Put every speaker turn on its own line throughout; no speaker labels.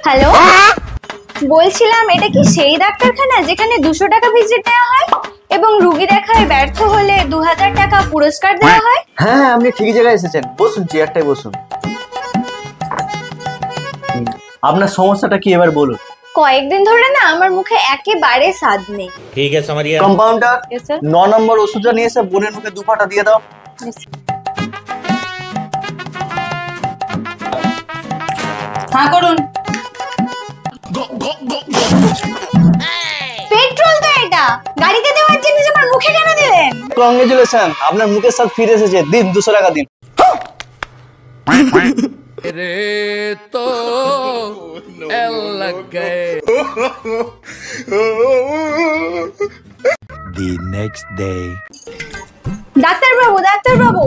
Hello, বলছিলাম এটা কি সেই ডাক্তারখানা যেখানে 200 টাকা ভিজিট নেওয়া হয় এবং রোগী দেখায় ব্যর্থ হলে 2000 টাকা পুরস্কার দেওয়া হয়?
হ্যাঁ হ্যাঁ, আপনি ঠিকই জায়গায় এসেছেন। বসুন, চেয়ারটায় বসুন। আপনার সমস্যাটা কি এবার বলুন।
কয়েকদিন ধরে না আমার মুখে একেবারে স্বাদ নেই।
ঠিক আছে समझिए।
Compounder,
Yes, sir.
9 নম্বর ওষুধটা নিয়ে এসে বোনের মুখে 2 ফাটা দিয়ে দাও।
হ্যাঁ করুন। পেট্রোল তো এটা, গাড়িতে দেওয়ার জিনিস আমার মুখে কেন দিলেন?
কংগ্রেচুলেশন, আপনার মুখের স্বাদ ফিরে এসেছে। দিন 200 টাকা দিন।
रे तो एल लग गए।
The next day.
ডাক্তারবাবু,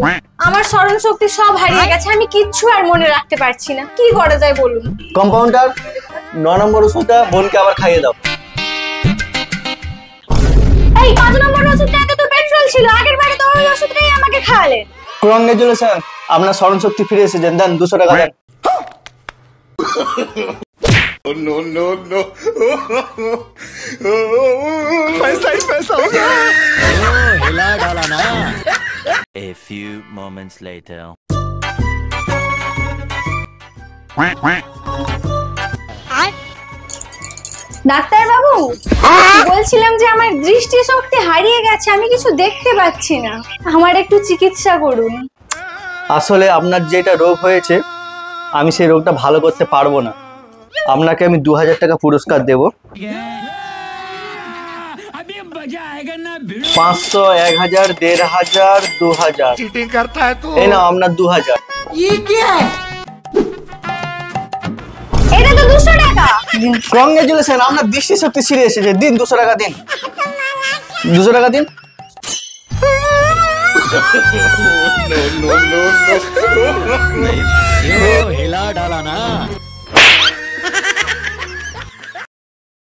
আমার স্মরণ শক্তি সব হারিয়ে গেছে, আমি কিচ্ছু আর মনে রাখতে পারছি না। কি করা যায় বলুন?
কম্পাউন্ডার, 9 নম্বর ওষুধটা বোনকে আবার খাইয়ে দাও।
এই 5 নম্বর ওষুধটাতে তো পেট্রোল ছিল, আগের বারে তো ওই ওষুধটাই আমাকে খাওয়ালেন।
কংগ্রেচুলেশন, আপনার স্মরণ শক্তি ফিরে এসেছে। দেন 200 টাকা দেন।
No no no। पैसा ही पैसा हो गया।
हिला डाला ना। A few moments later.
ডাক্তারবাবু, বলছিলাম যে আমার দৃষ্টি শক্তি হারিয়ে গেছে, আমি কিছু দেখতে পাচ্ছি না, আমার একটু চিকিৎসা করুন।
আসলে আপনার যেটা রোগ হয়েছে, আমি সেই রোগটা ভালো করতে পারবো না। আপনাকে আমি 2000 টাকা পুরস্কার দেব। 500, 1000, 1500, 2000।
चीटिंग करता है तू।
এই নাও আপনার 2000।
এটা তো 200 টাকা।
কংগ্রেচুলেশন, আপনার দৃষ্টি শক্তি ফিরে এসেছে। দিন 200 টাকা দিন। 200 টাকা দিন।
No no no no।
हिला डाला ना।